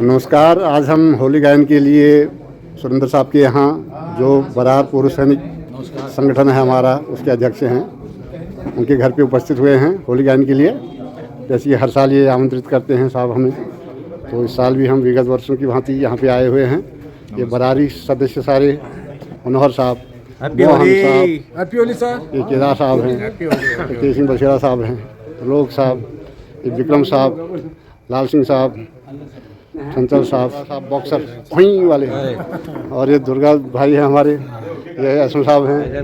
नमस्कार। आज हम होली गायन के लिए सुरेंद्र साहब के यहाँ, जो बरार पूर्व सैनिक संगठन है हमारा, उसके अध्यक्ष हैं, उनके घर पे उपस्थित हुए हैं होली गायन के लिए। जैसे कि हर साल ये आमंत्रित करते हैं साहब हमें, तो इस साल भी हम विगत वर्षों की भांति यहाँ पे आए हुए हैं। ये बरारी सदस्य सारे, मनोहर साहब, मोहन साहब, ये केदार साहब हैं, तेज सिंह बसेरा साहब हैं, लोक साहब, ये विक्रम साहब, लाल सिंह साहब, चंचल साहब बॉक्सर वहीं वाले हैं, और ये दुर्गा भाई हैं हमारे, ये असम साहब हैं,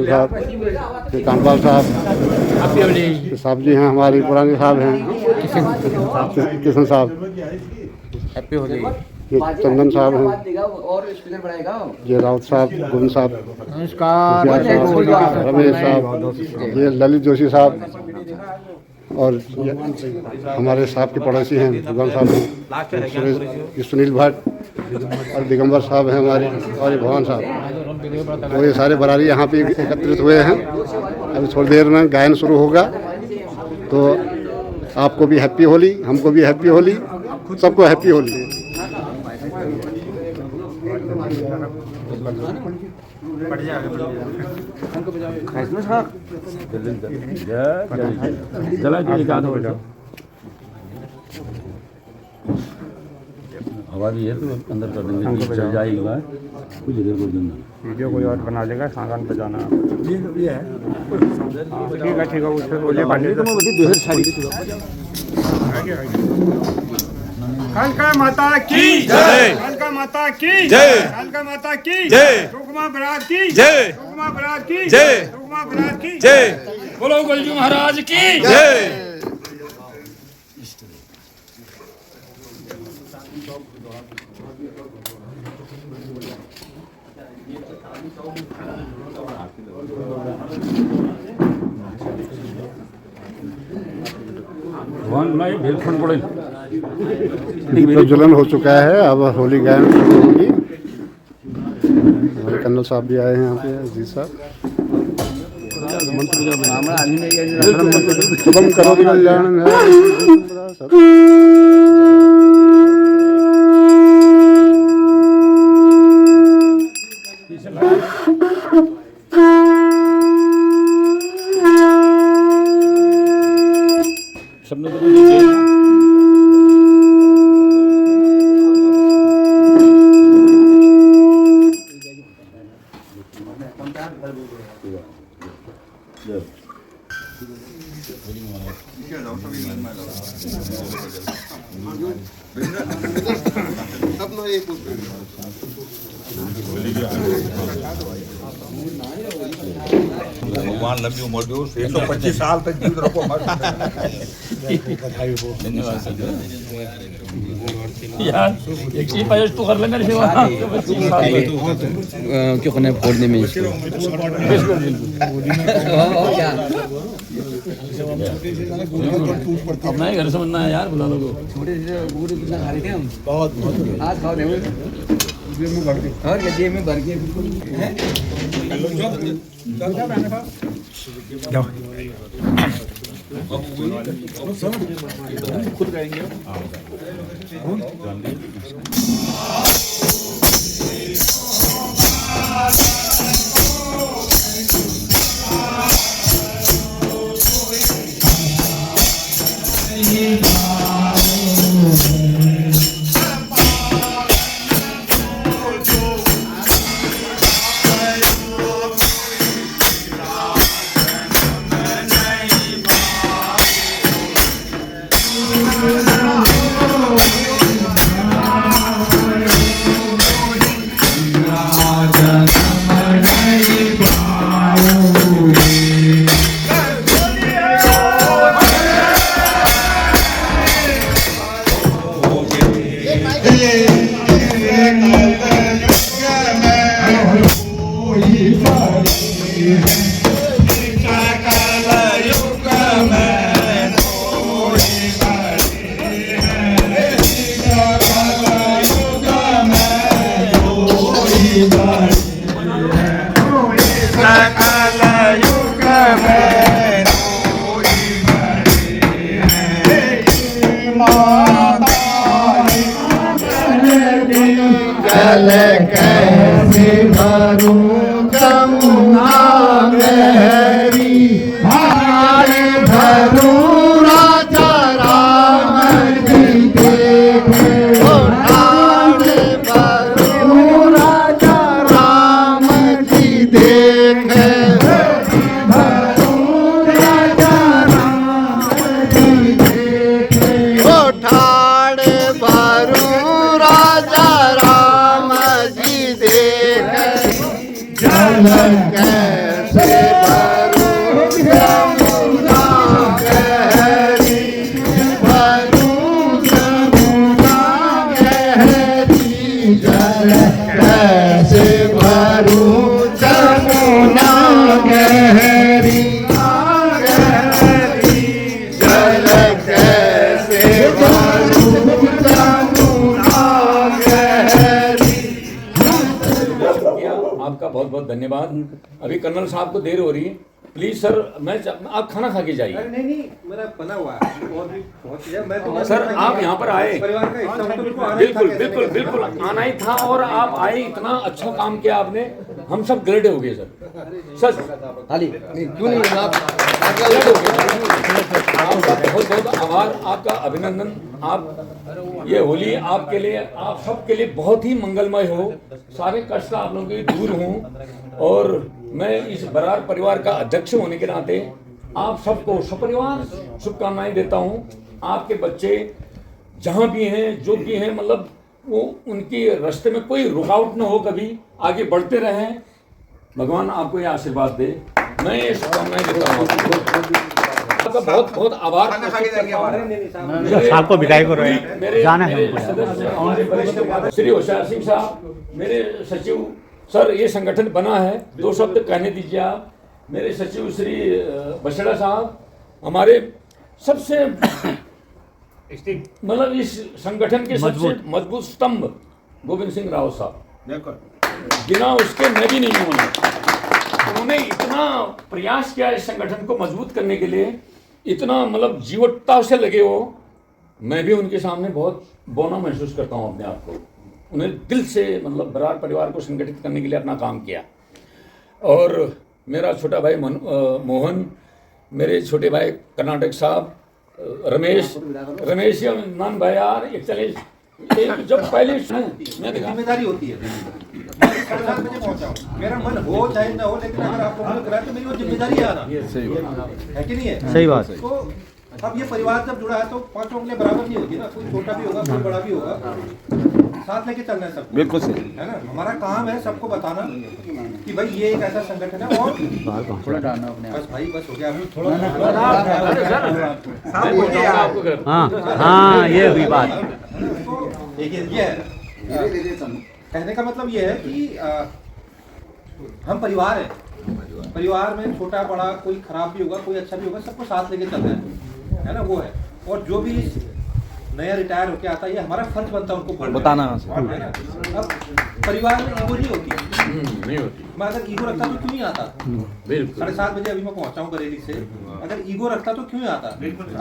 साहब, ये कामपाल साहब साहब जी हैं हमारे पुराने साहब हैं, किशन साहब, ये चंदन साहब हैं, ये राउत साहब, गुन साहब, नमस्कार, रमेश साहब, ये ललित जोशी साहब, और हमारे साहब के पड़ोसी हैं भगवान साहब हैं, सुनील भट्ट, और दिगंबर साहब हैं हमारे, और ये भगवान साहब। तो ये सारे बरारी यहाँ पे एकत्रित हुए हैं। अभी थोड़ी देर में गायन शुरू होगा, तो आपको भी हैप्पी होली, हमको भी हैप्पी होली, सबको हैप्पी होली। हवा भी है तो अंदर कर देंगे, चल जाएगा कुछ देर को देना, वीडियो कोई और बना लेगा, सामान बजाना ये है। ठीक है उससे बोलिए कालका माता की जय, कालका माता की जय, कालका माता की जय, सुकमा बरात की जय, सुकमा बरात की जय, सुकमा बरात की जय, बोलो गलजू महाराज की जय। भगवान बुलाए भेलखंड पड़े। प्रज्वलन हो चुका है, अब होली गायन शुरू होगी। हमारे कर्नल साहब भी आए हैं यहाँ पे, अजीत साहब। शुभम करो कल्याण भगवान लंबी उम्र दो, 125 साल तक जीवित रखो हमारे। यार एक चीज पायस तो कर लेंगे क्यों करना है फोड़ने में इसको अपना ही घर से बनना है यार, बुला लोगों छोटे कितना खा रहे थे हम, बहुत आज खाओ नहीं और गड्ढे में भर के खुद करेंगे। जल कैसे भरूं जमुना गहरी भारे भरूं राजा राम जी देखे भारे भरूं राजा राम जी देखे ठाणे भरूं राजा राम जी देखे जल कैसे भरूं जमुना गहरी भरूं जमुना गहरी जल कैसे भरूं जमुना गहरी जल कैसे आपका बहुत बहुत धन्यवाद। अभी कर्नल साहब को देर हो रही है, प्लीज सर आप खाना खा के जाइए। नहीं मेरा बना हुआ है और भी बहुत चीज़ है। मैं तो सर आप यहाँ पर आए, परिवार का हिस्सा हूं, तो बिल्कुल आना ही था, बिल्कुल कैसे बिल्कुल कैसे। बिल्कुल आना ही था और आप आए, इतना अच्छा काम किया आपने, हम सब ग्रेड हो गए सर। क्यों नहीं आप आपका बहुत बहुत आभार, आपका अभिनंदन। आप ये होली आपके लिए, आप सबके लिए बहुत ही मंगलमय हो, सारे कष्ट आप लोगों के दूर हों। और मैं इस बरार परिवार का अध्यक्ष होने के नाते आप सबको सपरिवार शुभकामनाएं देता हूं। आपके बच्चे जहां भी हैं, जो भी हैं, मतलब वो उनकी रास्ते में कोई रुकावट न हो, कभी आगे बढ़ते रहें। भगवान आपको ये आशीर्वाद दे, मैं ये शुभकामनाएं देता हूँ आपका बहुत बहुत आभार। आपको विदाई करो, जाना है मेरे सदस्य, हमारे वरिष्ठ पार्षद श्री होशियार सिंह साहब, मेरे सचिव सर, ये संगठन बना है, 2 शब्द कहने दीजिए आप। मेरे सचिव श्री बछड़ा साहब, हमारे सबसे मतलब इस संगठन के सबसे मजबूत स्तंभ गोविंद सिंह राव साहब, बिना उसके मैं भी नहीं हूँ। उन्होंने इतना प्रयास किया इस संगठन को मजबूत करने के लिए, इतना मतलब जीवटता से लगे हो। मैं भी उनके सामने बहुत बौना महसूस करता हूँ अपने आप को। उन्हें दिल से मतलब बरार परिवार को संगठित करने के लिए अपना काम किया। और मेरा छोटा भाई मोहन, मेरे छोटे भाई कर्नाटक साहब रमेश मान भाई यार, एक चले जब पहले जिम्मेदारी होती है। मैं 7:30 बजे पहुंचा हूं, मेरा मन हो चाहे ना हो, लेकिन अगर आप लोगों ने कराया तो मेरी वो जिम्मेदारी है आना, है कि नहीं है? सही बात है। तो अब ये परिवार जब जुड़ा है तो 5 उंगलियां बराबर नहीं होगी ना, कोई छोटा भी होगा, कोई बड़ा भी होगा, साथ लेके चलना है सबको। बिल्कुल सही है ना। हमारा काम है सबको बताना कि भाई ये एक ऐसा संगठन है। और थोड़ा डालना अपने बस भाई, बस हो गया अभी थोड़ा। हाँ ये हुई बात। तो देखिए ये है, कहने का मतलब ये है कि हम परिवार हैं। परिवार में छोटा बड़ा, कोई खराब भी होगा, कोई अच्छा भी होगा, सबको साथ लेके चलना है ना, वो है। और जो भी नया रिटायर होके आता है, ये हमारा फर्ज बनता है उनको बताना है ना। अब परिवार में ईगो नहीं होती, नहीं होती। मैं अगर ईगो रखता तो क्यों नहीं आता? बिल्कुल 7:30 बजे अभी मैं पहुंचा हूँ बरेली से। अगर ईगो रखता तो क्यों आता?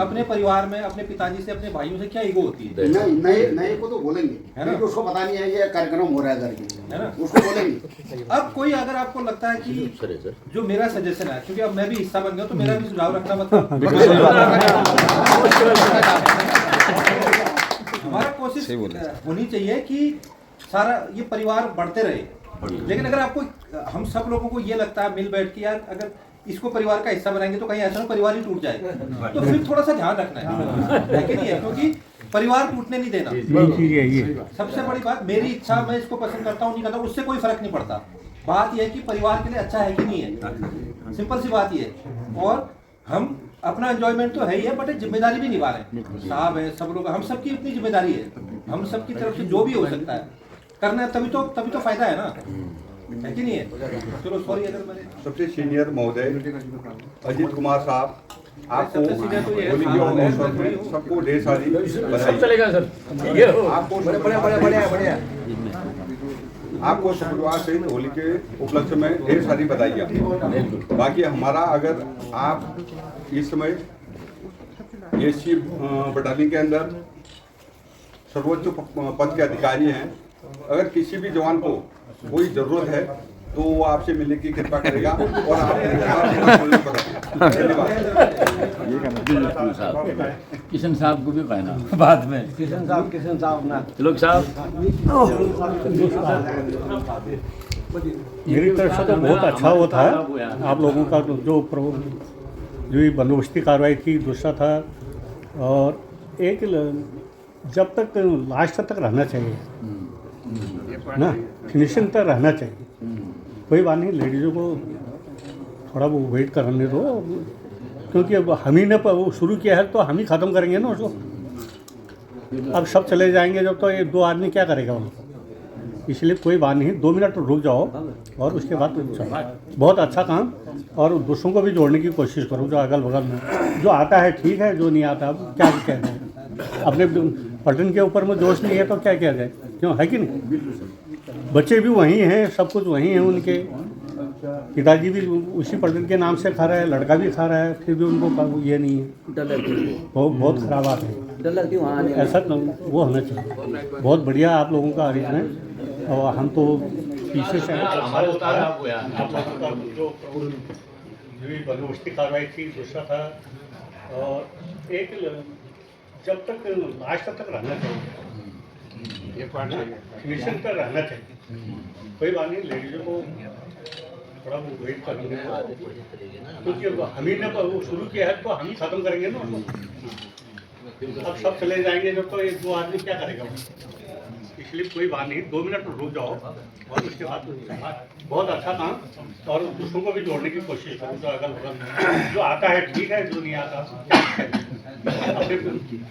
अपने परिवार में, अपने पिताजी से, अपने भाइयों से क्या ईगो होती है? नए को तो बोलेंगे, है ना? उसको पता नहीं है ये कार्यक्रम हो रहा है करके, है ना? उसको बोलेंगे। अब कोई अगर आपको लगता है कि जो मेरा सजेशन है, क्योंकि अब मैं भी हिस्सा बन गया, तो मेरा भी सुझाव रखना मतलब हमारा कोशिश होनी चाहिए कि सारा ये परिवार बढ़ते रहे। लेकिन अगर आपको, हम सब लोगों को ये लगता है मिल बैठ के, यार अगर इसको परिवार का हिस्सा बनाएंगे तो कहीं ऐसा ना परिवार ही टूट जाए, तो फिर थोड़ा सा ध्यान रखना है कि नहीं है? क्योंकि परिवार टूटने नहीं देना। सबसे बड़ी बात, मेरी इच्छा, मैं इसको पसंद करता हूँ नहीं करता, उससे कोई फर्क नहीं पड़ता। बात यह है कि परिवार के लिए अच्छा है कि नहीं है, सिंपल सी बात ये है। और हम अपना एंजॉयमेंट तो है ही है, बट जिम्मेदारी भी निभा रहे हैं। साहब है, सब लोग, हम सबकी अपनी जिम्मेदारी है। हम सबकी तरफ से जो भी हो सकता है करना है, तभी तो फायदा है ना, है कि नहीं है? चलो सॉरी अगर मैंने सबसे सीनियर महोदय अजीत कुमार साहब, आपको सबसे सीनियर तो ये है, होली के अवसर में सबको ढेर सारी सब बधाई। चलेगा सर। ये हो आपको बढ़िया आपको शुक्रवार से होली के उपलक्ष्य में ढेर सारी बधाइयाँ। बाकी हमारा, अगर आप इस समय ये शिव बटालियन के अंदर सर्वोच्च पद के अधिकारी हैं, अगर किसी भी जवान को कोई जरूरत है तो वो आपसे मिलने की कृपा करेगा और आप धन्यवाद। किशन साहब को भी कहना बाद में। किशन साहब ना लोग साहब मेरी तरफ से तो बहुत अच्छा वो था आप लोगों का जो ये बंदोबस्ती कार्रवाई थी। दूसरा था और एक जब तक लास्ट तक रहना चाहिए ना, फिनिशिंग तक रहना चाहिए। कोई बात नहीं, लेडीज़ों को थोड़ा वो वेट करने दो, क्योंकि अब हम ही ने वो शुरू किया है तो हम ही ख़त्म करेंगे ना उसको। अब सब चले जाएंगे जब तो ये 2 आदमी क्या करेगा उनको। इसलिए कोई बात नहीं, 2 मिनट रुक जाओ और उसके बाद बहुत अच्छा काम। और दूसरों को भी जोड़ने की कोशिश करो जो अगल बगल में जो आता है ठीक है, जो नहीं आता अब क्या कहते हैं। अपने पलटन के ऊपर में जोश नहीं है तो क्या किया जाए, क्यों है कि नहीं। बच्चे भी वहीं हैं, सब कुछ वहीं हैं उनके। पिताजी भी उसी पलटन के नाम से खा रहा है, लड़का भी खा रहा है, फिर भी उनको ये नहीं है। बहुत खराब बात है, ऐसा वो होना चाहिए। बहुत बढ़िया आप लोगों का अरेंजमेंट। और हम तो पीछे से जो बंदोबस्ती कार्रवाई थी। दूसरा था और एक जब तक लास्ट तक रहना चाहिए, फिनिशिंग तक रहना चाहिए। कोई बात नहीं, लेडीज़ों को थोड़ा वो वेट करेंगे, क्योंकि हम ही ने वो शुरू किया है तो हम ही ख़त्म करेंगे ना उसको। अब सब चले जाएंगे जब तो ये 2 आदमी क्या करेगा। इसलिए कोई बात नहीं, 2 मिनट रुक जाओ और उसके बाद बहुत अच्छा काम। और दूसरों को भी जोड़ने की कोशिश करो जो अगल बगल जो आता है ठीक है, जो नहीं आता अपने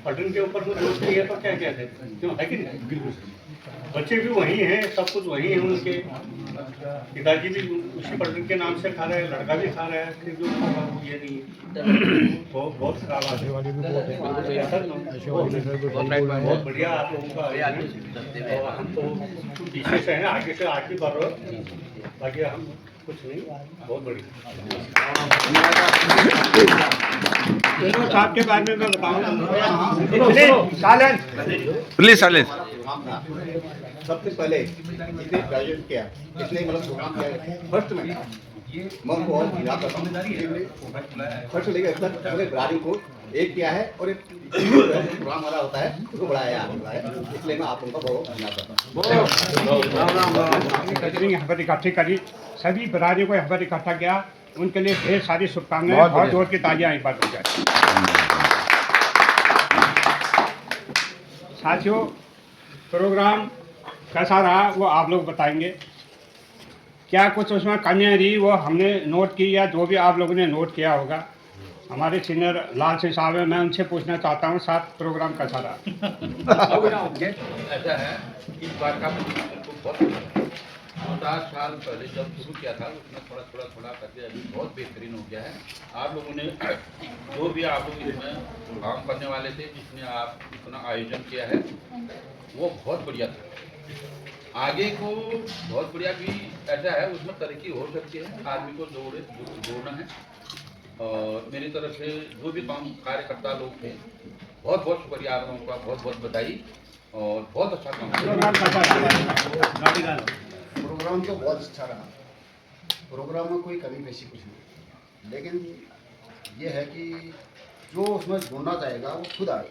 पलटन के ऊपर में दोस्त नहीं है तो क्या कहते हैं, क्यों है कि नहीं। बच्चे भी वहीं हैं, सब कुछ वहीं है उनके। पिताजी भी उसी पलटन के नाम से खा रहे हैं, लड़का भी खा रहा है, फिर भी उनको ये नहीं है। बहुत खराब आने वाली भी बहुत बढ़िया आप लोगों का। और हम तो पीछे से हैं, आगे से आगे बढ़ रहे, बाकी हम कुछ नहीं। बहुत बढ़िया। साहब के बारे में मैं बताऊंगा। Please silence. सबसे पहले इसने ग्रेजुएट किया, इसने मतलब प्रोग्राम किया फर्स्ट में। मैं उनको और याद करता हूँ, फर्स्ट लेकर तक पूरे बरादरी को एक किया है और एक प्रोग्राम वाला होता है उसको बढ़ाया है। इसलिए मैं आप उनका बहुत धन्यवाद करता हूँ। यहाँ पर इकट्ठी करी, सभी बरादरी को यहाँ पर इकट्ठा किया, उनके लिए ढेर सारी शुभकामनाएं। बहुत जोर की तालियां एक बार हो जाए। साथियों, प्रोग्राम कैसा रहा वो आप लोग बताएंगे। क्या कुछ उसमें कमियाँ रही वो हमने नोट की, या जो भी आप लोगों ने नोट किया होगा। हमारे सीनियर लाल सिंह साहब है, मैं उनसे पूछना चाहता हूँ साथ प्रोग्राम कैसा रहा। ऐसा है इस बार का बहुत 50 साल पहले जब शुरू किया था उसमें थोड़ा करके अभी बहुत बेहतरीन हो गया है। आप लोगों ने जो भी आप लोग इसमें काम करने वाले थे, जिसने आप इतना आयोजन किया है वो बहुत बढ़िया था। आगे को बहुत बढ़िया भी ऐसा है, उसमें तरक्की हो सकती है। आदमी को जोड़ना है। और मेरी तरफ से जो भी काम कार्यकर्ता लोग थे, बहुत बहुत शुक्रिया आप लोगों का, बहुत बहुत बधाई और बहुत अच्छा काम। प्रोग्राम तो बहुत अच्छा रहा। प्रोग्राम में कोई कमी पेशी कुछ नहीं, लेकिन ये है कि जो उसमें जुड़ना चाहेगा वो खुद आए,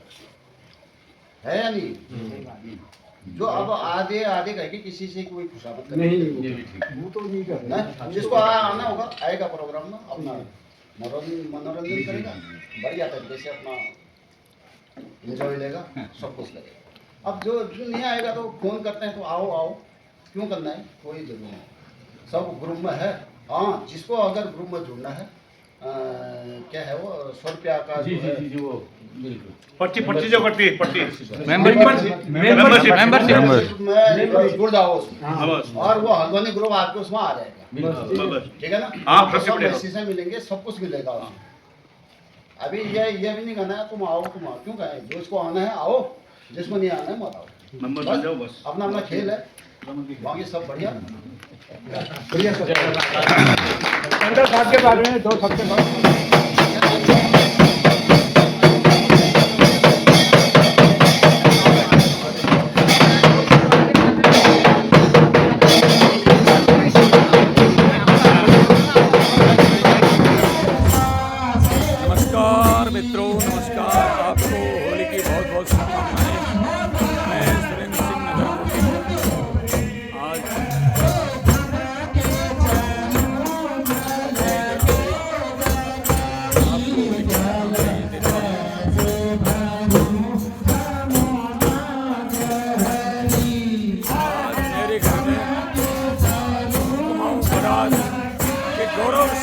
है या नहीं। जो अब आधे कह के किसी से कोई खुशामद नहीं, वो तो नहीं करना। जिसको आना होगा आएगा प्रोग्राम में, अपना मनोरंजन करेगा, बढ़िया तरीके से अपना एंजॉय लेगा, सब कुछ लगेगा। अब जो नहीं आएगा तो फोन करते हैं तो आओ आओ, क्यों करना है, कोई जरूरत नहीं। सब ग्रुप में है। हाँ, जिसको अगर ग्रुप में जुड़ना है क्या है वो 100 रुपया का जी वो बिल्कुल पर्ची जो करती है, पर्ची मेंबरशिप में जुड़ जाओ उसमें, और वो हल्द्वानी ग्रुप आपके उसमें आ जाएगा। ठीक है ना। आपको सब मैसेज मिलेंगे, सब कुछ मिलेगा वहाँ। अभी ये भी नहीं कहना है तुम आओ, क्यों कहें। जो इसको आना है आओ, जिसको नहीं आना है मत आओ। बस अपना अपना खेल है, बाकी सब बढ़िया। अंदर साहब के बारे में 2 शब्द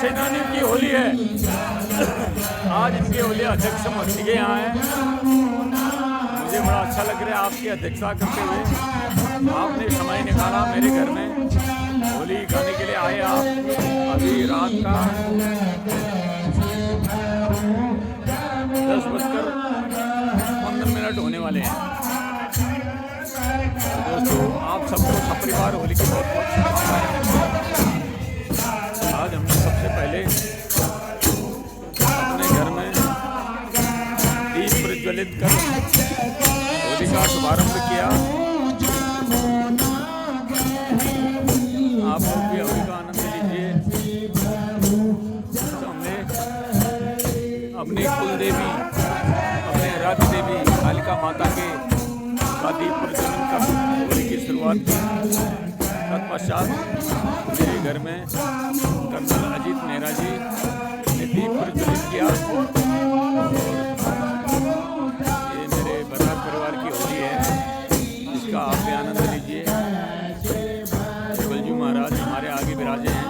सेनानियों की होली है। आज इनके होली अध्यक्ष मक्सी के यहाँ है। मुझे बड़ा अच्छा लग रहा है आपकी अध्यक्षता करते हुए। आपने समय निकाला मेरे घर में होली गाने के लिए आए आप। अभी रात का 10:15 होने वाले हैं। दोस्तों आप सबको सपरिवार होली की बहुत बहुत शुभकामनाएं। आज हमने सबसे पहले अपने घर में दीप प्रज्वलित कर होली का शुभारंभ किया। आप लोग भी होली का आनंद लीजिए। हमने अपनी कुल देवी, अपने राज्य देवी कालिका माता के दीप प्रज्वलन कर होली की शुरुआत की। तत्पश्चात मेरे घर में कर्नल अजीत नेहरा जी ने दीप प्रज्वलित किया। ये मेरे बरार परिवार की होली है, इसका आप भी आनंद लीजिए। बलजू महाराज हमारे आगे विराजे हैं।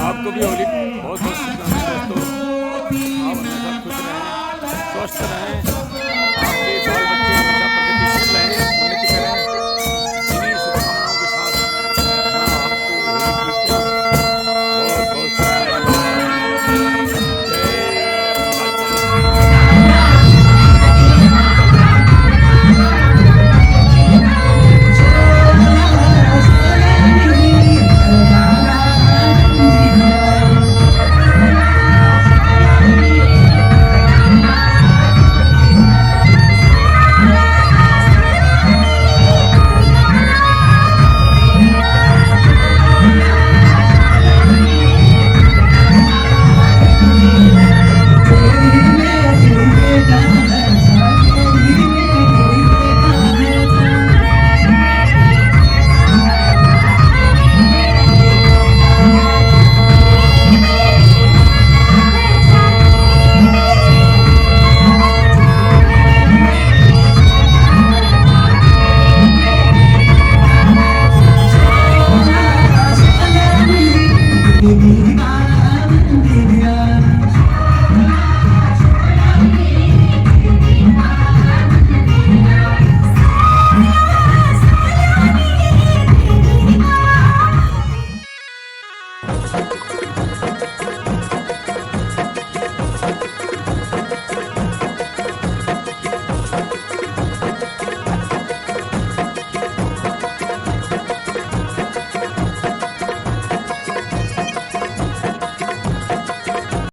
आपको भी होली बहुत बहुत शुभकामनाएं दोस्तों। आप हमेशा खुश रहें, स्वस्थ रहें।